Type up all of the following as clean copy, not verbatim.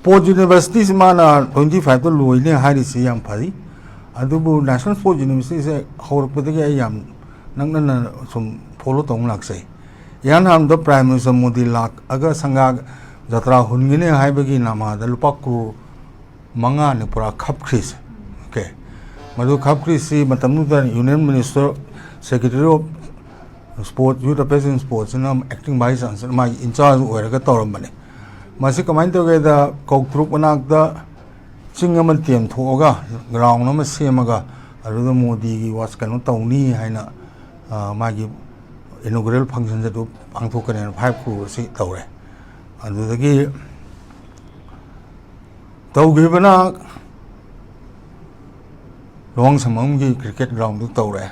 Sport University is mana 25 to Louis Harris Yam Padi. Adubu National Sport University is a Horpataka Yam Nangana some polo tong laxe. Yanham the Prime Minister Modi Lak Aga Sangag Jatra Hungine Haibagi Nama, the Lupaku Manga Nipura Cup Chris. Okay. Madu Cup Chris, Matamuda Union Minister, Secretary of Sport, Youth President Sports, and I'm acting by my in charge of a Toramani. Masika mind together, Coke Troop Anagda, Singamantian Toga, ground number Semaga, Aruda Modi was cannot Tony, Hina, Magi inaugural functions that do Pangtokan and 5 crew, see Tore. And the gay Togivana long Samangi cricket ground to Tore.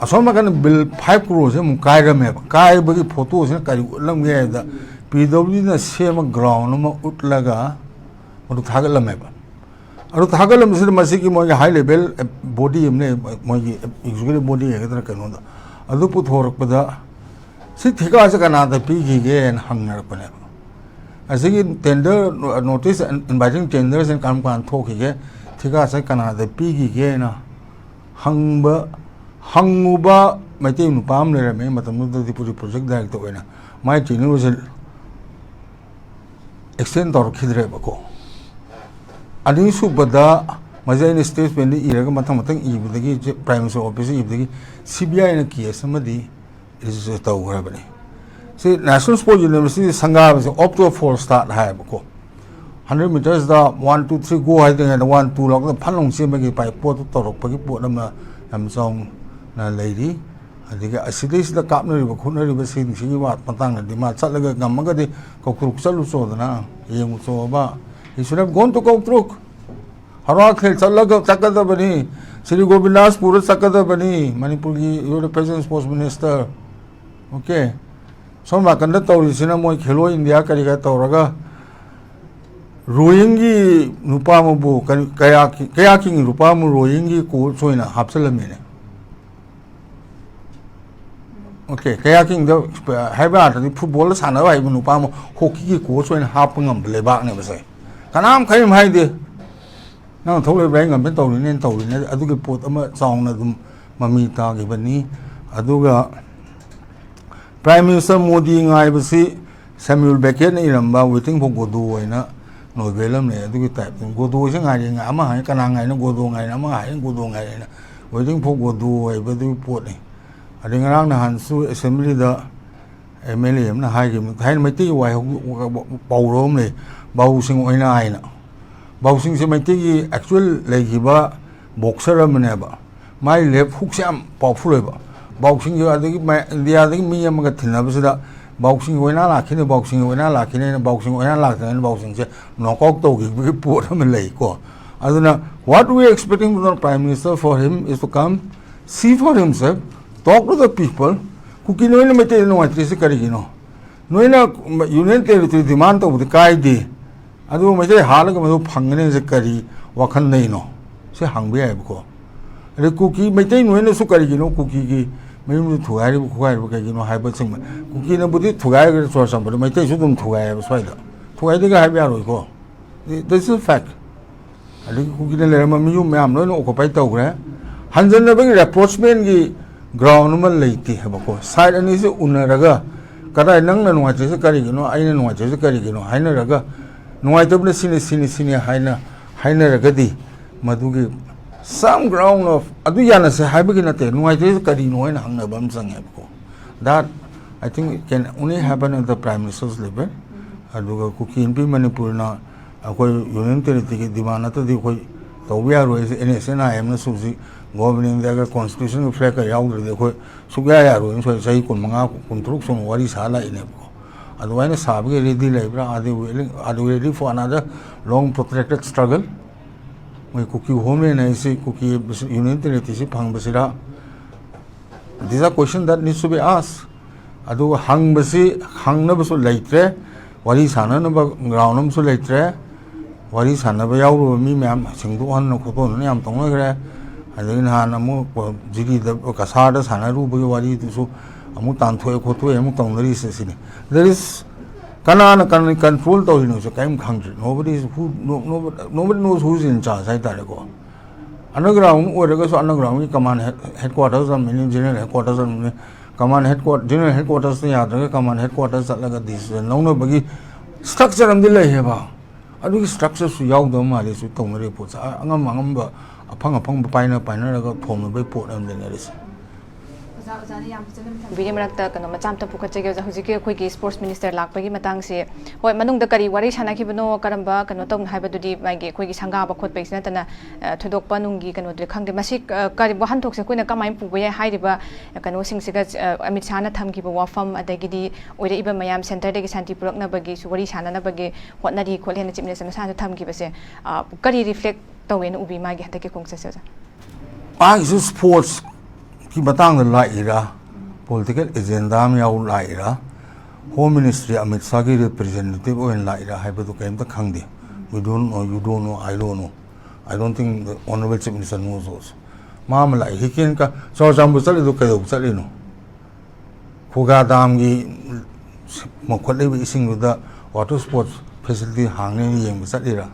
A Somakan build 5 crews, Kaira map, Kai Bagi Potos and Karilam. PW na same ground no utlaga or Tagala map. Or Tagalam is the Masiki Moya high level body executive body Canada. A luput horpada sit Higasakanada piggy and hunger panel. I think tender notice and inviting tenders and come and talk again. Tigasakana the piggy gain hungba my team palm remain, but the Mutaputi project director winner. My team was extend or Kidrebako. Adinsu Bada, Mazan States when the Iragamatamatan Eve, the Prime Minister Office, if the CBI and a key, somebody is a tower. See, National Sports University Sangha is up to a 4-star high. 100 meters, the 1, 2, 3 go, I think, and 1, 2 log the Panong Simaki by Port Torok, Amazon lady. I think I see this the captain of Kuna River City, she was Patanga, the Matsalaga, Gamagadi, Kokruksalu Sodana, Yemusoba. He should have gone to Kokruk. Harak Salaga Sakadabani, Siri Gobilas Pura Sakadabani, Manipuri, you're the President Sports Minister. Okay. So Makanda Taurisinamo Kilo in the Akariga Tauraga. Royingi Nupamu, kayaking Rupamu, Royingi, Kosoina, Hapsalamine. Okay, kayaking the Habat, the footballers, and I even Upamo, hockey, coach, and hopping on Blebak never say. Canam came hide. Now totally bring a mental in and told I do put a song of Mamita Gibani, Aduga Prime Minister Modi, I will see Samuel Beckett in Ramba waiting for Godu and no Velam, I do type. Godu is hiding Ama, Kananga, and Godu, and Ama, and Godu, waiting for Godu, I will do reporting. I think around the Hansu Assembly the Emilium, the high game, Haimati, why Bowromley, Bowsing Oina. Bowsing Semati, actual Lagiba, Boxer Maneba. My left hooksam, powerful. Boxing you are the other me and Magatina, boxing when I like in boxing when I like in boxing when I like and boxing, no cock dog, we put him in lake. I don't know what we are expecting from the Prime Minister for him is to come see for himself. Talk to the people who can only maintain no Carigino. No Union Territory demand of the Kaidi. I do my Halagam Pangan Zakari, Wakanino. Say hungry Abco. The cookie maintain when the Sukarigino cookie, maybe to Harry, Hypersing, cookie and put it to Tigers or somebody, may take them to Tigers. To I think I have go. This is a fact. I think cookie and Lemon, ma'am, no occupy Togra. Hansen never approach me. Ground lady have side and is Unaraga. Kada Nang and what is a carigino, I know what is a carigino, Haineraga, no I double senior Hainer Gadi, Madugi. Some ground of Aduyana say Habiginate, no I is a carino and hung a bumsang. That I think can only happen at the Prime Minister's level. Aduga cookie in Manipur now, a Union Territory Dimanata, the Tobiaro is NSN, I am a Susie. Governing the constitution of Flecker Yauder, the Sugaya, so say Kumanga, construction, what is Hala in Epo. Otherwise, Sabi ready labor, are they ready for another long protracted struggle? We cookie home and I say cookie union territory, Pangbasira. These are questions that needs to be asked. Adu hang basi, hang nabaso later, what is Hana ground so later, what is Hanabayau, me, ma'am, Singduan, no Coton, Yam Tonga. I think Hanamu, Jigi, the Casadas, Hanaru, Buari, to so Amutan to a Cotu, Amutan, there is Kanana can control to you know country. Nobody knows who's in charge. I tell you. Underground, where goes underground, command headquarters and general headquarters and command headquarters, general headquarters, the other command headquarters like this. No nobody structure and delay here. I do structures to young them, I is with Tom reports. I'm upon pine got home report and then there is. Video Marakta Kanoma Chamta Pukacha Huziki, Sports Minister Lakpagi Matangsi, what Manung the Kari, what is Hanakibano, Karamba, Kanoton Habadudi, Magi, Quiki Sangaba, Kot Paisnatana, Tudok Panungi, Kano, the Kang de Masik, Karibahan talks a Kuna Kama Puya, Haidiba, Kanosing Sigas, Amitsana Tamkiba Wafam, Adagidi, or even Mayam Center, the Santi Purokna Bagi, what is Hanana Bagi, what Nadi, Kolan, Chimness, and Santa Tamkibase, Kari reflect the win Ubi Magi Hataki Kongsa. I sports. Ki batang the laira political agenda me out laira Home Ministry Amit Sagi representative in laira hyper came the Khangdi. We don't know, you don't know, I don't know. I don't think the Honorable Chief Minister knows those. Mama like he can so Jambusali look at Salino. Kuga Damgi Mokole ising with the water sports facility hanging in Salira.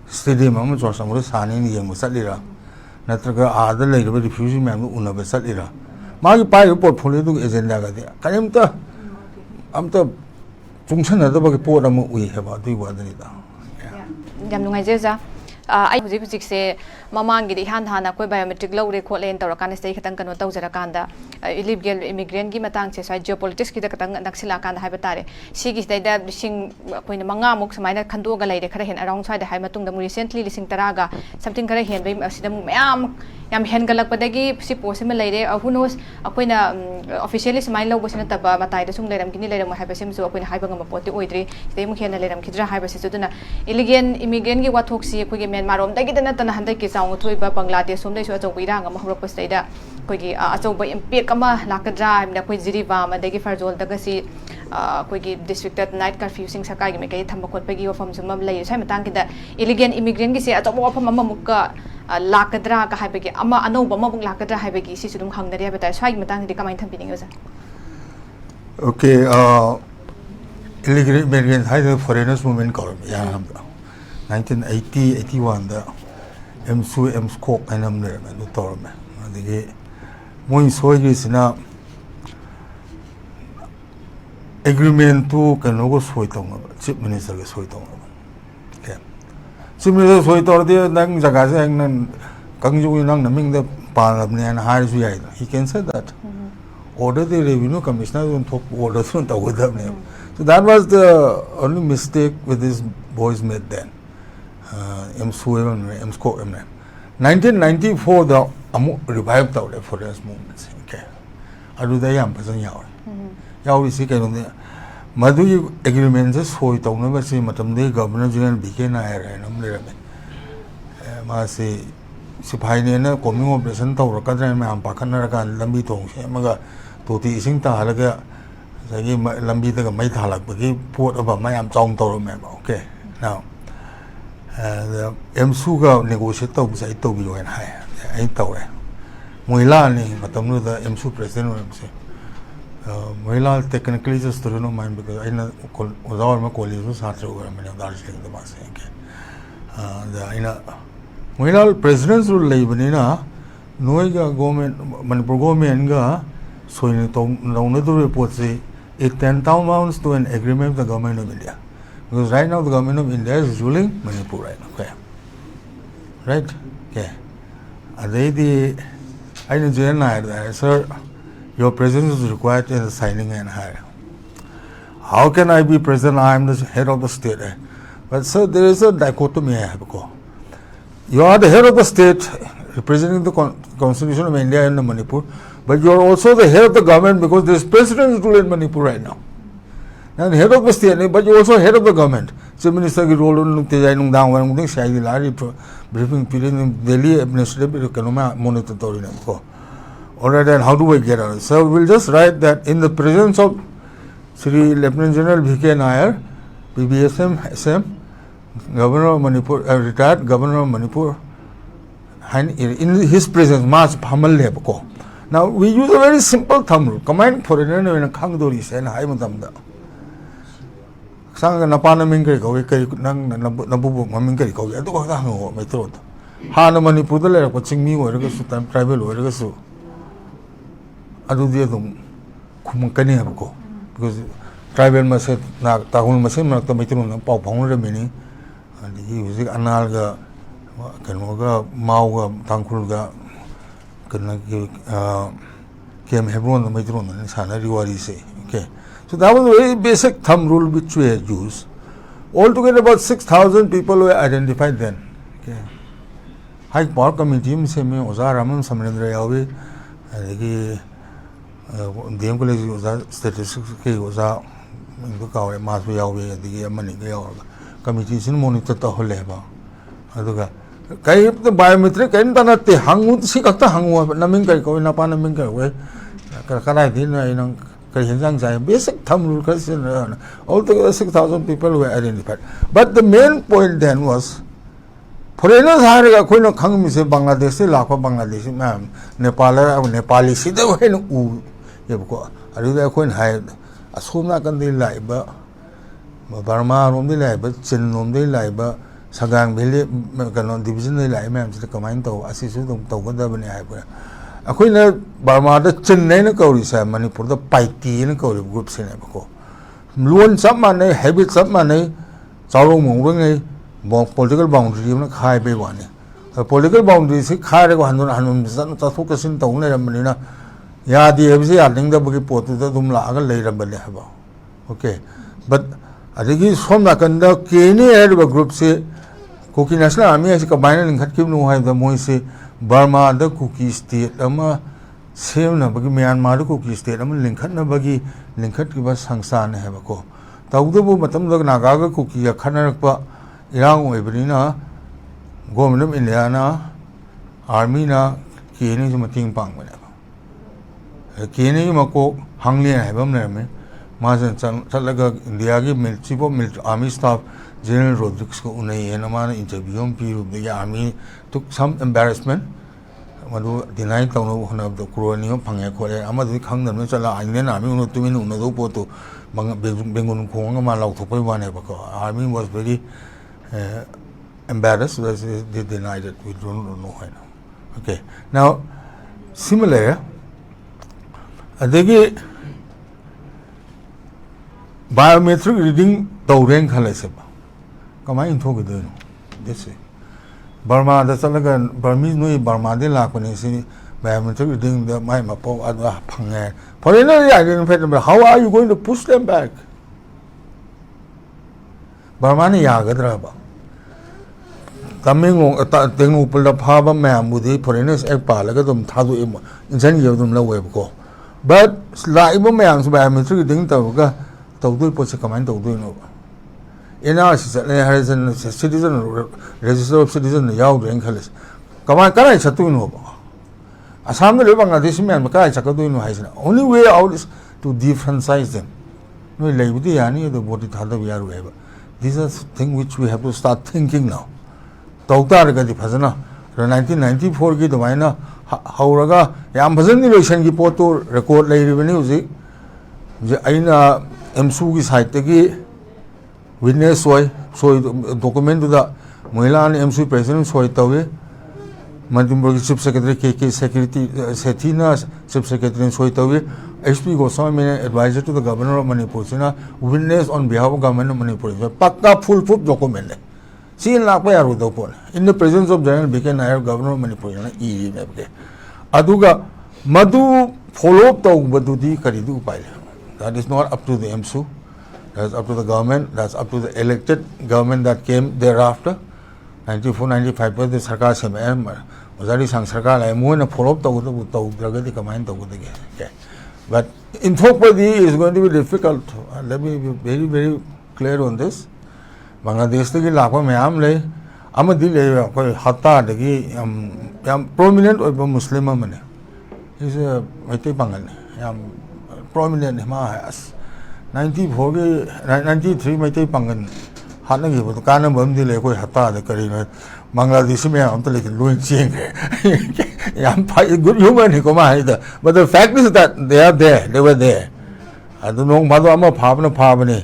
Stadium Mamma or some hanging in Salira. Natraga other later refusing man Unabesatira. My pie portfolio agenda. Kanimta Amta function of the report we have about the Wadanita. Jamnungaiza. I was say, Mamangi, Hana, biometric low record lane or can stay Katankano Tozakanda, illegal immigrant Gimatang, geopolitics, Kitang, Naxilakan, Habatare. Sigis they dab sing when Mangamux, minor Kandoga lady, Karahan alongside the Haimatung, recently listening Taraga, something Karahan, Yam Hengalak Padagi, Sipo similar, who knows, Aquina officially Smilo was in a taba, Matai, the Sung Ledam Kini Ledam Habasim, so when Hibang Poti Oidri, they can let them Kidra Hibasituna, illegal immigrant Watoxi, Quigiman Marom, they get another Handaki sound to Bangladesh, some days was a Wirang, a Mahroposteda, Quiggy, Azoba in Pirkama, Lakadra, the Quizirivam, and they give her all the Gassi, Quiggy district at night confusing Sakai, make a Tambakot Pegi from Sumam Lay, Samatanki, the illegal immigrant is at the war from Mamuka. Lakadra Kahibaki, Ama Anoba Mabuk Lakadra Hibaki, Sisum Hang the Diabetes, Swag Matang, the Kaman Tamping. Okay, illegal immigrants had foreigners movement called 1980, 81, the M2 M Scope and I'm there, and the Torment. The Moin Soyis in a agreement to Kanogo Soitong, Chief Minister Soitong. Similar so it or the Nang Jagazang and Kangju naming the Parliament and hires he can say that. Order the revenue commissioner and talk orders with them. So that was the only mistake with these boys made then. M. Suevan, M. Sco. 1994 the revived out the forest movements. Okay. I do the young person yaw. Yaw is sick on there. Madu agreements so it never see Matam the Governor General became and Masi Sipina coming operation to Rakadram Pakanaka and Lambi Tong Maga Toti Singta Halaga Lambi the Maitala, but he put about my Tong to remember. Okay. Now the M Suga negotiator was I told you and high. I told her. Muilani, Matamu the M Su president. Mohila technically just to know mine because I know was all my colleagues was hard to go and Darjeeling the Mass. The Mohila presidents will live in Noiga government, Manipur government, so in the report say it 10,000 pounds to an agreement with the government of India. Because right now the government of India is ruling Manipur right now. Okay. Right? Okay. And they I know sir. Your presence is required in the signing and hire. How can I be present? I am the head of the state. But sir, there is a dichotomy I have to go. You are the head of the state, representing the Constitution of India in the Manipur, but you are also the head of the government because there is president rule in Manipur right now. And head of the state, but you are also head of the government. Chief Minister ki role nung down when nung shaydi lari briefing period in Delhi administrative economy monitor ko. Alright, and how do I get out? So we'll just write that in the presence of Sri Lieutenant General V.K. Nair, PBSM, SM, Governor of Manipur, retired Governor of Manipur, and in his presence, Mas Pamal Lebko. Now we use a very simple thumb rule. Command foreigner in a Kangdoris and Haimatamda. sang napana mingkari kau kari nang nabu mingkari kau itu kau dah ngau metro tu hana manipur tu lera kucing mi orang ke su tribal orang ke su adu dia tu kumangkani apa kau because tribal masih nak tahun masih nak tu metro nak pau pang orang ini jadi usik anal ke kena ke mau ke tangkul ke kena kem hebron tu metro ni sana riwari se okay. So that was a very basic thumb rule which we had used. Altogether about 6,000 people were identified then. Okay. High Power Committee से में उज़ा रामन समरेंद्र यावे कि DM college उज़ा statistics के उज़ा इनको कावे मास भी यावे दिखे अमनी के यावे कमिटी से मॉनिटर तो हो ले बा अदुगा कई तो बायोमेट्रिक कहीं तो ना ते हंगू तो सी कक्ता हंगू नमिंग कर कोई ना पा नमिंग कर कोई कराई थी ना इन्हों basic thumb rule altogether 6,000 people were identified. But the main point then was foreigners hare koi no khang mi se Bangladesh se lakho Bangladeshi ma'am Nepali si de we no u ye ko ari da koi hai asumna kan de lai ba Burma rom de lai ba Chin rom de lai ba Sagang bele kan division de lai ma'am se kamain to asisu to ko da bane hai ba अखोई ने Burma the Chennai ने कौरी से Manipur the पाइटी ने कौरी group से ने बको loan सब माने हैबिट सब माने चारो मोंगे पॉलिटिकल बाउंड्री में खाए बे वाने पॉलिटिकल बाउंड्री से खाए को हनुन हनुन सन तथो कसिन तौने रमनी ना यादी एबसे यादिंग द बगी पोतु द तुम ला अगर ले रबले हबा ओके बट अदिगी सोम नाकन द केनी एड ग्रुप से कोकी नेशनल आर्मी ऐसे कंबाइन लिंखत किम नो है द मोई से Burma the cookie state ama same na bagi Myanmar cookie state ama linkhat na bagi linkhat ki bas sangsa ne hai bako tawdu bu matam lag naga ga cookie ya khanarak pa irang oibri na government of India na army na kini ju mating pang bane ba kini ma ko hangli hai bam ne me ma jan chalaga India ki chief of military army staff General Rodriguez ko unai ena ma interview am piru the army took some embarrassment madu deny tawno hona the crony phangya khore amadu khangna no chala aine na army no tumin no do poto bengun khong ma law thopai wane ba ko army was very embarrassed as they denied it we don't know why now okay now similar adagi biometric reading tawren khala se ba kamai in thog de no this is Burma the Salagan Burmese no Burma de la Conesi biometric reading the my mapo adwa phange foreigner identified how are you going to push them back Burma ne yagadra ba taming tengu pulda phaba ma'am mudi foreigners ek pa laga dum thadu im insan ye dum lawe ko but la ibo ma'am so biometric reading tawga tawdu po se kaman tawdu no in our citizen register of citizen yaw ren khalis kaman kana chatu no asam le Bangladesh man ka chakadu no haisna only way out is to differentiate them no leibudi yani the body thada yaru eba these are things which we have to start thinking now tawtar ga di phajana 1994 ki domaina hauraga yam bhajan election ki photo record lai ribani uji je aina msu ki site ki witness soy document da Mohila and MC President soy tawe Manipur Chief Secretary KK Security Sethina Chief Secretary soy tawe HP Goswami advisor to the Governor of Manipur sina witness on behalf of Government of Manipur pakka full proof document see in la pa yaru do pon in the presence of General BK Nair Governor of Manipur na e ne aduga madu follow up to badudi karidu pai that is not up to the MSU. That's up to the government, that's up to the elected government that came thereafter. 94-95 पर the सरकार से मैं मुझे संग सरकार है मुझे न follow up तो प्रगति कमाएं तो कुछ देंगे but infopathy is going to be difficult. Let me be very very clear on this. Bangladesh के लाखों में आम ले आम दिल कोई हत्ता देखी हम prominent और मुस्लिम मने इसे वैसे बंगाल हम prominent हमारे 94 के 93 में तो पंगन हाथ नहीं वो तो कान बंद दिले कोई हत्ता दे करी में बांग्लादेश में हम तो लेकिन लोग चेंगे हम good human ही कोमा है इधर but the fact is that they are there they were there I don't know Madhav हम भावना भावने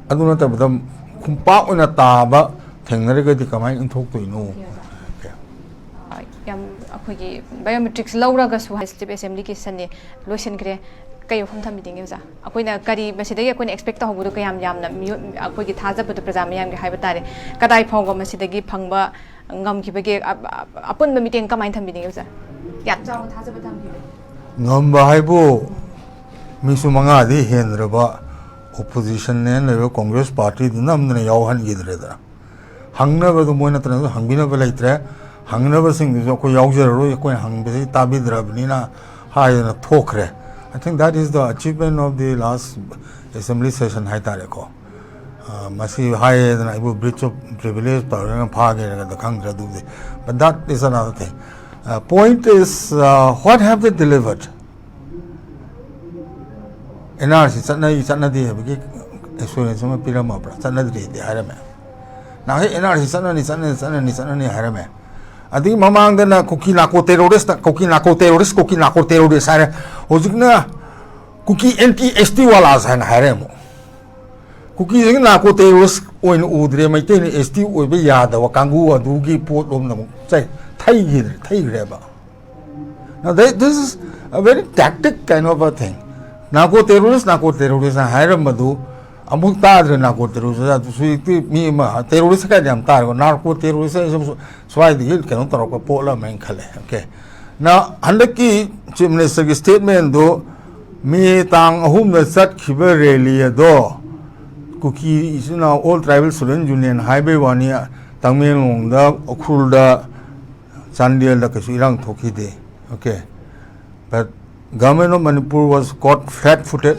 aduna ta badam kumpa una taba thengnare ga di kamai inthok toino yam akhoi biometrics lauraga su state assembly ki sanne lotion kre kayo kham tham meeting uza akoina kari masidagi akoina expect ta hobu kayam yamna akoi ki thaja budu prajam yam ge haiba tare kadai phawgo masidagi phangba ngam ki bage apun meeting kamai tham meeting uza yam jaw thaja budu tham ngam ba haibo misu manga di hendraba opposition ne le congress party dinam ne yaw han gidre da hangna ba do moina tan hangbina ba laitre hangna ba sing jo ko yaw jero ko hang be tabi drabni na ha na thokre. I think that is the achievement of the last assembly session haitare ko masi high than I will breach of privilege power the Congress do the but that is another thing. Point is what have they delivered? NRC sana di bagi experience sama pirama pra sana di harame na he NRC sana ni harame adi mamang na kuki nako terrorist are hojikna kuki anti ST wala san haremo kuki jing nako terrorist oin udre mai te ST oibe yada wa kangu adugi pot lom na chai thai reba. Now this is a very tactic kind of a thing. Nako terrorist harem madu amuk tadre nako terrorist suiti mi ma terrorist ka jam tar ko narco terrorist swai di kan tar ko pola men khale. Okay, now handaki chief minister ki statement do mi tang ahum na sat khiber rally do kuki is now all tribal student union highway wania tangmelong da okhul da chandiel da kasu irang thoki de. Okay, but government of Manipur was caught flat-footed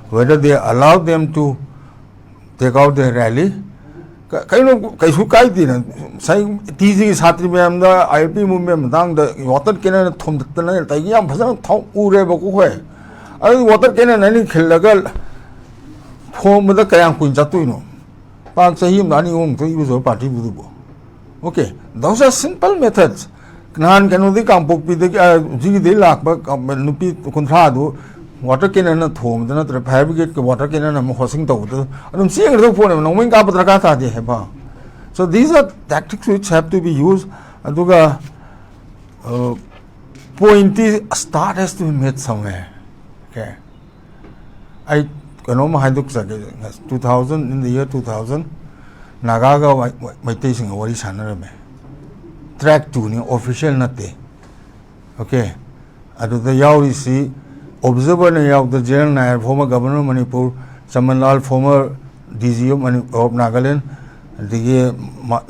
whether they allowed them to take out their rally. Kaisu kai din sai TG satri mem da IP movement dang da water cannon thom na ta yam phasang thau ure ba ko hoy ai water cannon ani khilagal thom da kayang kuin chatuino pa chahi mani ong to use party budu bo. Okay, those are simple methods. Nan can only come book with the G. Lak, but Nupi Contrado, water cannon at home, then at fabricate water cannon and horsing to. I don't see a phone and knowing up the Rakata de Heba. So these are tactics which have to be used. Aduga pointy start has to be made somewhere. Okay. I Kanoma Haiduk 2000 in the year 2000, Nagaga meditation or Sanarame. Track 2 official nate. Okay, adu the yaw isi observer ne yaw the general nair former governor of Manipur Chamanlal former DG of Nagaland the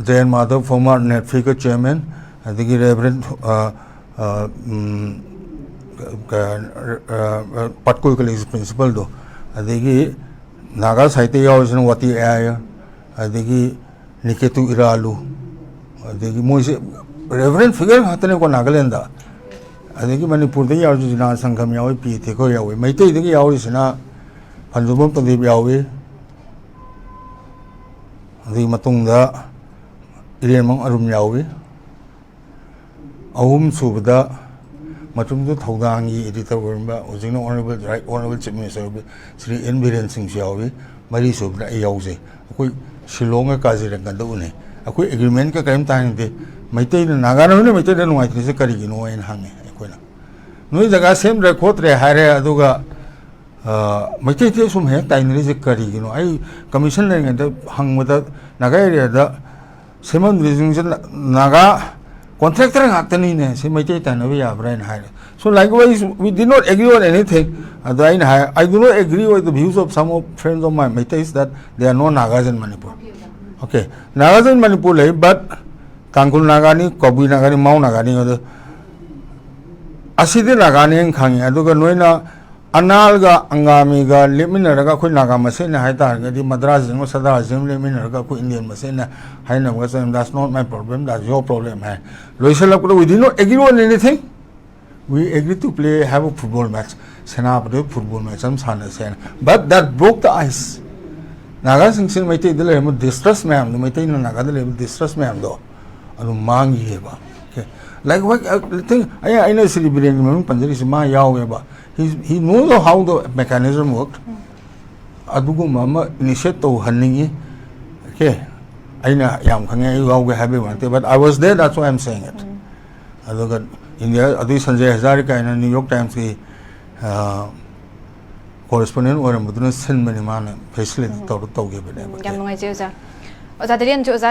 Jayan Madhav former Netflix chairman the Reverend Patkul College principal do the Naga Saite yaw is wati aya the Niketu Iralu the most reverend figure hatane ko Nagaland da adegi Manipur de yaw jina sangham yaw pi the ko yaw mai te de yaw sina panjubom to de yaw the matung da irian mang arum yaw ahum subda matum do thogdang yi editor ba ojino honorable chief minister Sri N Biren Singh yaw mari subda yaw je koi Shillong ka Kaziranga da une akoi agreement ka kaim time de maitei na nagano ne maitei na nuai trise kari gi no en hange akoina noi jaga sem re khot re hare aduga maitei te sum he tai ne je kari gi no ai commission le nge hang mada naga area da semon rizing naga contractor ngakani ne se maitei ta no ya brain hare. So likewise we did not agree on anything. I do not agree with the views of some friends of mine Maitais that there are no Nagas in Manipur. Okay, Nagas in Manipur, but Tangkul Nagani, Kobi Nagani, Mau Nagani, or Asidi Nagani and Kangi, Aduga Nuena, Analga, Angamiga, Liminaraga, Nagamasena, Haita, the Madras and Masada, Liminaraga, Indian Masena, Haina was, and that's not my problem, that's your problem. Loisalaku, we did not agree on anything. We agreed to have a football match, football match, but that broke the ice. Naga Singh Maitei the level distress ma'am, the Maitei Naga the level distress ma'am though. Mangi. Okay. Like what I think I know celebrating Panjari is my Yaweba. He knows how the mechanism worked. ꯑꯗꯨꯒꯨꯝꯕ ꯑꯃ initiate ꯇꯧꯍꯟꯅꯤꯡꯉꯤ okay ꯑꯩꯅ ꯌꯥꯝ ꯈꯪꯉꯦ ꯑꯩ ꯌꯥꯎꯒꯦ ꯍꯥꯏꯕꯒꯤ ꯋꯥ but I was there, that's why I'm saying it. ꯑꯗꯨꯒ India ꯑꯗꯨꯒꯤ ꯁꯟꯖꯦ ꯍꯖꯥꯔꯤꯀꯥꯏꯅ ꯅ꯭ꯌꯨ ꯌꯣꯔꯛ ꯇꯥꯏꯝꯁꯀꯤ correspondent ꯑꯣꯏꯔꯝꯕꯗꯨꯅ ꯁꯤꯟꯕꯅꯤ ꯃꯥꯅ ꯐꯦꯁꯤꯂꯤꯇꯤ ꯇꯧꯈꯤꯕꯅꯦꯕ. ꯌꯥꯝ ꯅꯨꯡꯉꯥꯏꯖꯩ ꯑꯣꯖꯥ. ꯑꯣꯖꯥ ꯗꯔꯦꯟꯁꯨ ꯑꯣꯖꯥ